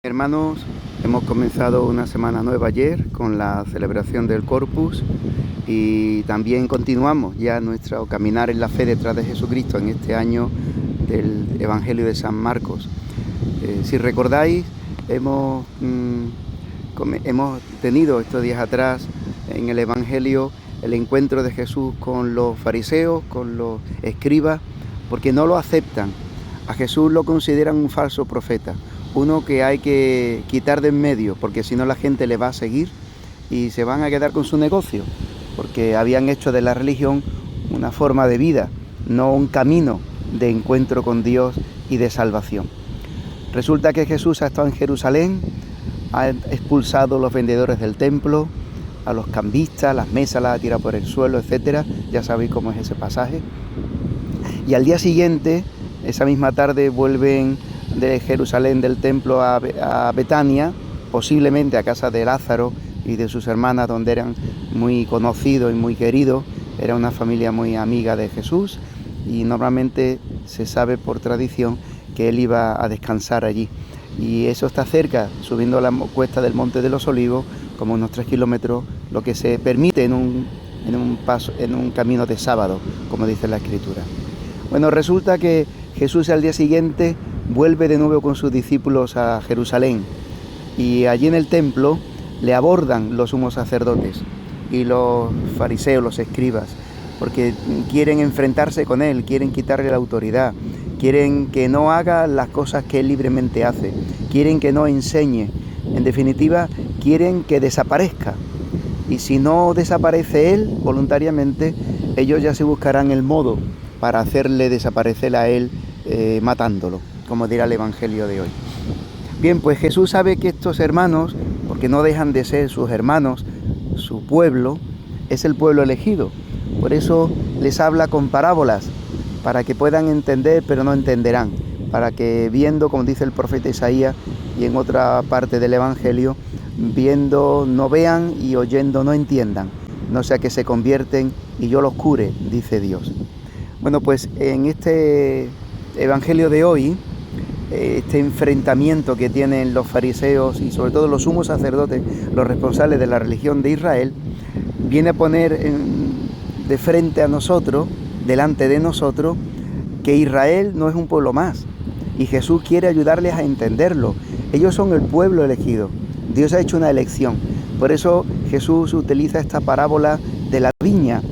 Hermanos, hemos comenzado una semana nueva ayer con la celebración del Corpus y también continuamos ya nuestro caminar en la fe detrás de Jesucristo en este año del Evangelio de San Marcos. Si recordáis, hemos tenido estos días atrás en el Evangelio el encuentro de Jesús con los fariseos, con los escribas, porque no lo aceptan. A Jesús lo consideran un falso profeta, uno que hay que quitar de en medio, porque si no la gente le va a seguir y se van a quedar con su negocio, porque habían hecho de la religión una forma de vida, no un camino de encuentro con Dios y de salvación. Resulta que Jesús ha estado en Jerusalén, ha expulsado a los vendedores del templo, a los cambistas, las mesas las ha tirado por el suelo, etcétera. Ya sabéis cómo es ese pasaje. Y al día siguiente, esa misma tarde, vuelven de Jerusalén, del templo, a Betania, posiblemente a casa de Lázaro y de sus hermanas, donde eran muy conocidos y muy queridos. Era una familia muy amiga de Jesús y normalmente se sabe por tradición que él iba a descansar allí. Y eso está cerca, subiendo la cuesta del Monte de los Olivos, como unos 3 kilómetros, lo que se permite en un camino de sábado, como dice la Escritura. Bueno, resulta que Jesús al día siguiente vuelve de nuevo con sus discípulos a Jerusalén y allí en el templo le abordan los sumos sacerdotes y los fariseos, los escribas, porque quieren enfrentarse con él, quieren quitarle la autoridad, quieren que no haga las cosas que él libremente hace, quieren que no enseñe, en definitiva quieren que desaparezca, y si no desaparece él voluntariamente, ellos ya se buscarán el modo para hacerle desaparecer a él matándolo, como dirá el Evangelio de hoy. Bien, pues Jesús sabe que estos hermanos, porque no dejan de ser sus hermanos, su pueblo, es el pueblo elegido. Por eso les habla con parábolas, para que puedan entender, pero no entenderán. Para que viendo, como dice el profeta Isaías, y en otra parte del Evangelio, viendo no vean y oyendo no entiendan, no sea que se convierten y yo los cure, dice Dios. Bueno, pues en este Evangelio de hoy, este enfrentamiento que tienen los fariseos y sobre todo los sumos sacerdotes, los responsables de la religión de Israel, viene a poner de frente a nosotros, delante de nosotros, que Israel no es un pueblo más y Jesús quiere ayudarles a entenderlo. Ellos son el pueblo elegido, Dios ha hecho una elección. Por eso Jesús utiliza esta parábola de la viña.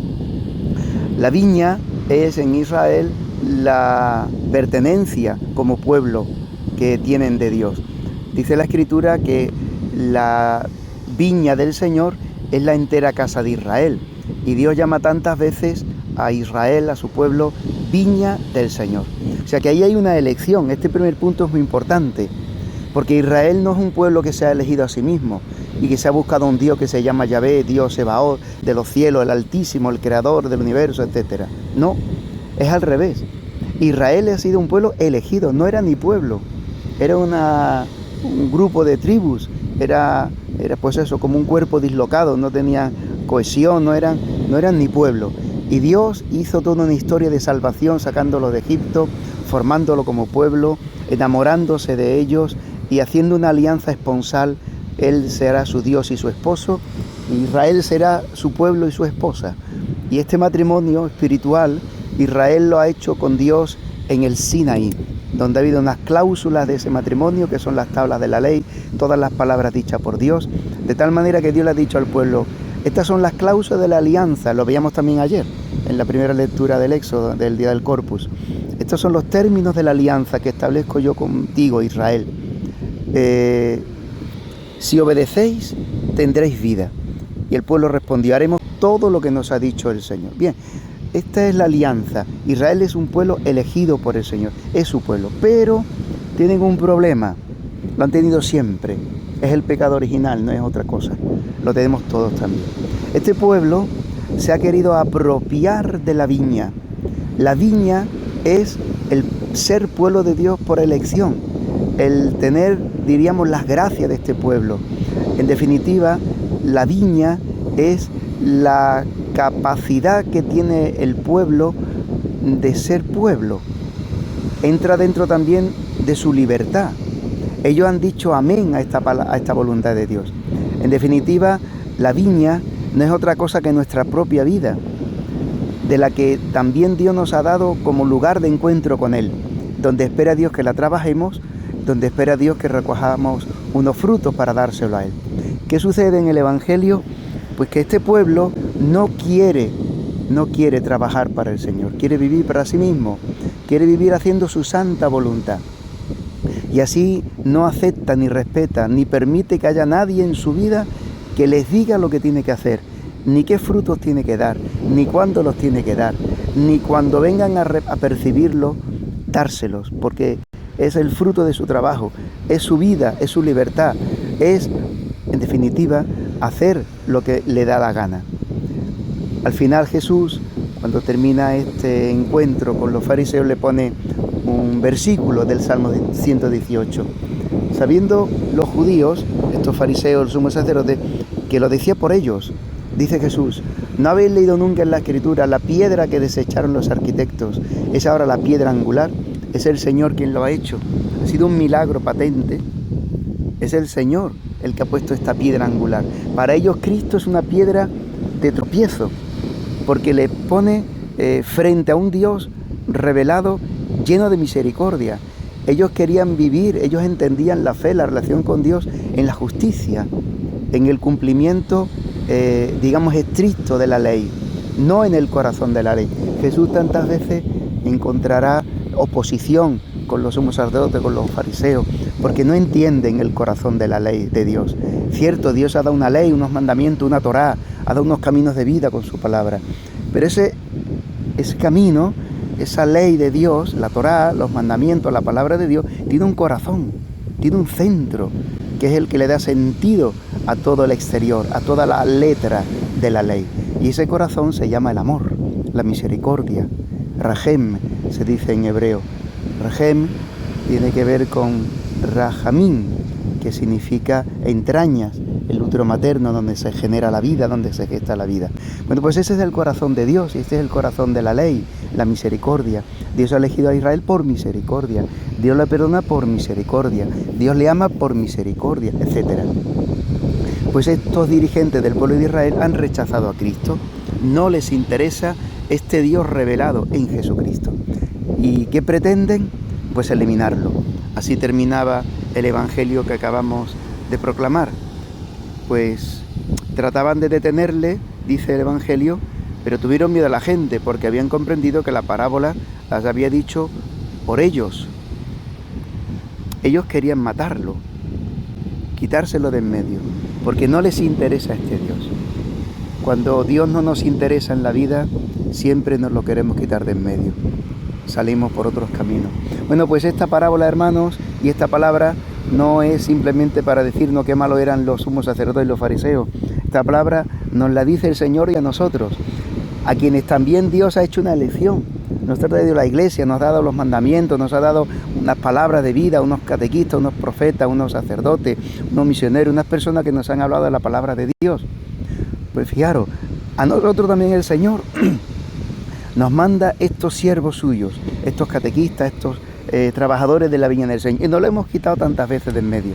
La viña es en Israel la pertenencia como pueblo que tienen de Dios. Dice la Escritura que la viña del Señor es la entera casa de Israel. Y Dios llama tantas veces a Israel, a su pueblo, viña del Señor. O sea que ahí hay una elección. Este primer punto es muy importante, porque Israel no es un pueblo que se ha elegido a sí mismo y que se ha buscado un Dios que se llama Yahvé, Dios Sebaot, de los cielos, el Altísimo, el Creador del universo, etc. No, es al revés. Israel ha sido un pueblo elegido, no era ni pueblo, era un grupo de tribus, era pues eso, como un cuerpo dislocado, no tenía cohesión, no eran ni pueblo. Y Dios hizo toda una historia de salvación, sacándolo de Egipto, formándolo como pueblo, enamorándose de ellos y haciendo una alianza esponsal. Él será su Dios y su esposo, y Israel será su pueblo y su esposa. Y este matrimonio espiritual, Israel lo ha hecho con Dios en el Sinaí, donde ha habido unas cláusulas de ese matrimonio, que son las tablas de la ley, todas las palabras dichas por Dios, de tal manera que Dios le ha dicho al pueblo: estas son las cláusulas de la alianza. Lo veíamos también ayer, en la primera lectura del Éxodo, del día del Corpus. Estos son los términos de la alianza que establezco yo contigo, Israel. Si obedecéis, tendréis vida. Y el pueblo respondió: haremos todo lo que nos ha dicho el Señor. Bien, esta es la alianza. Israel es un pueblo elegido por el Señor, es su pueblo. Pero tienen un problema, lo han tenido siempre. Es el pecado original, no es otra cosa. Lo tenemos todos también. Este pueblo se ha querido apropiar de la viña. La viña es el ser pueblo de Dios por elección, el tener, diríamos, las gracias de este pueblo. En definitiva, la viña es la capacidad que tiene el pueblo de ser pueblo. Entra dentro también de su libertad. Ellos han dicho amén a esta voluntad de Dios. En definitiva, la viña no es otra cosa que nuestra propia vida, de la que también Dios nos ha dado como lugar de encuentro con Él, donde espera Dios que la trabajemos, donde espera Dios que recojamos unos frutos para dárselo a Él. ¿Qué sucede en el Evangelio? Pues que este pueblo no quiere trabajar para el Señor, quiere vivir para sí mismo, quiere vivir haciendo su santa voluntad. Y así no acepta ni respeta, ni permite que haya nadie en su vida que les diga lo que tiene que hacer, ni qué frutos tiene que dar, ni cuándo los tiene que dar, ni cuando vengan a percibirlos, dárselos, porque es el fruto de su trabajo, es su vida, es su libertad, es, en definitiva, hacer lo que le da la gana. Al final Jesús, cuando termina este encuentro con los fariseos, le pone un versículo del Salmo 118. Sabiendo los judíos, estos fariseos, los sumos sacerdotes, que lo decía por ellos, dice Jesús: ¿no habéis leído nunca en la Escritura la piedra que desecharon los arquitectos es ahora la piedra angular? Es el Señor quien lo ha hecho. Ha sido un milagro patente. Es el Señor el que ha puesto esta piedra angular. Para ellos Cristo es una piedra de tropiezo, porque le pone frente a un Dios revelado, lleno de misericordia. Ellos querían vivir, ellos entendían la fe, la relación con Dios en la justicia, en el cumplimiento, digamos, estricto de la ley, no en el corazón de la ley. Jesús tantas veces encontrará oposición con los sumos sacerdotes, con los fariseos, porque no entienden el corazón de la ley de Dios. Cierto, Dios ha dado una ley, unos mandamientos, una Torá, ha dado unos caminos de vida con su palabra, pero ese camino, esa ley de Dios, la Torá, los mandamientos, la palabra de Dios, tiene un corazón, tiene un centro, que es el que le da sentido a todo el exterior, a toda la letra de la ley. Y ese corazón se llama el amor, la misericordia. Rahem se dice en hebreo. Rahem tiene que ver con Rahamín, que significa entrañas, el útero materno donde se genera la vida, donde se gesta la vida. Bueno, pues ese es el corazón de Dios, y este es el corazón de la ley, la misericordia. Dios ha elegido a Israel por misericordia, Dios le perdona por misericordia, Dios le ama por misericordia, etc. Pues estos dirigentes del pueblo de Israel han rechazado a Cristo, no les interesa este Dios revelado en Jesucristo. ¿Y qué pretenden? Pues eliminarlo. Así terminaba el Evangelio que acabamos de proclamar. Pues trataban de detenerle, dice el Evangelio, pero tuvieron miedo a la gente porque habían comprendido que la parábola las había dicho por ellos. Ellos querían matarlo, quitárselo de en medio, porque no les interesa este Dios. Cuando Dios no nos interesa en la vida, siempre nos lo queremos quitar de en medio. Salimos por otros caminos. Bueno, pues esta parábola, hermanos, y esta palabra no es simplemente para decirnos qué malos eran los sumos sacerdotes y los fariseos. Esta palabra nos la dice el Señor y a nosotros, a quienes también Dios ha hecho una elección. Nos ha traído la iglesia, nos ha dado los mandamientos, nos ha dado unas palabras de vida, unos catequistas, unos profetas, unos sacerdotes, unos misioneros, unas personas que nos han hablado de la palabra de Dios. Pues fijaros, a nosotros también el Señor nos manda estos siervos suyos, estos catequistas, estos trabajadores de la viña del Señor, y nos lo hemos quitado tantas veces de en medio.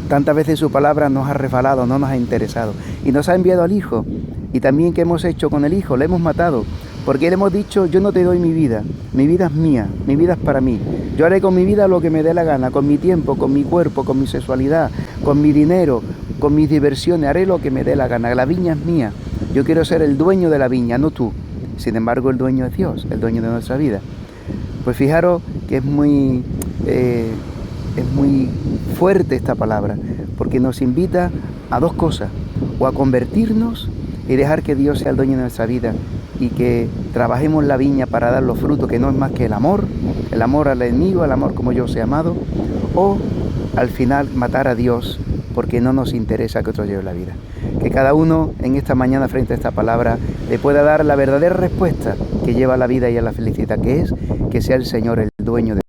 Tantas veces su palabra nos ha resbalado, no nos ha interesado, y nos ha enviado al Hijo. Y también, ¿qué hemos hecho con el Hijo? Le hemos matado, porque le hemos dicho: yo no te doy mi vida es mía, mi vida es para mí. Yo haré con mi vida lo que me dé la gana, con mi tiempo, con mi cuerpo, con mi sexualidad, con mi dinero, con mis diversiones, haré lo que me dé la gana. La viña es mía, yo quiero ser el dueño de la viña, no tú. Sin embargo, el dueño es Dios, el dueño de nuestra vida. Pues fijaros que es muy fuerte esta palabra, porque nos invita a dos cosas: o a convertirnos y dejar que Dios sea el dueño de nuestra vida, y que trabajemos la viña para dar los frutos, que no es más que el amor al enemigo, el amor como yo os he amado, o al final matar a Dios porque no nos interesa que otro lleve la vida. Que cada uno en esta mañana, frente a esta palabra, le pueda dar la verdadera respuesta que lleva a la vida y a la felicidad, que es que sea el Señor el dueño de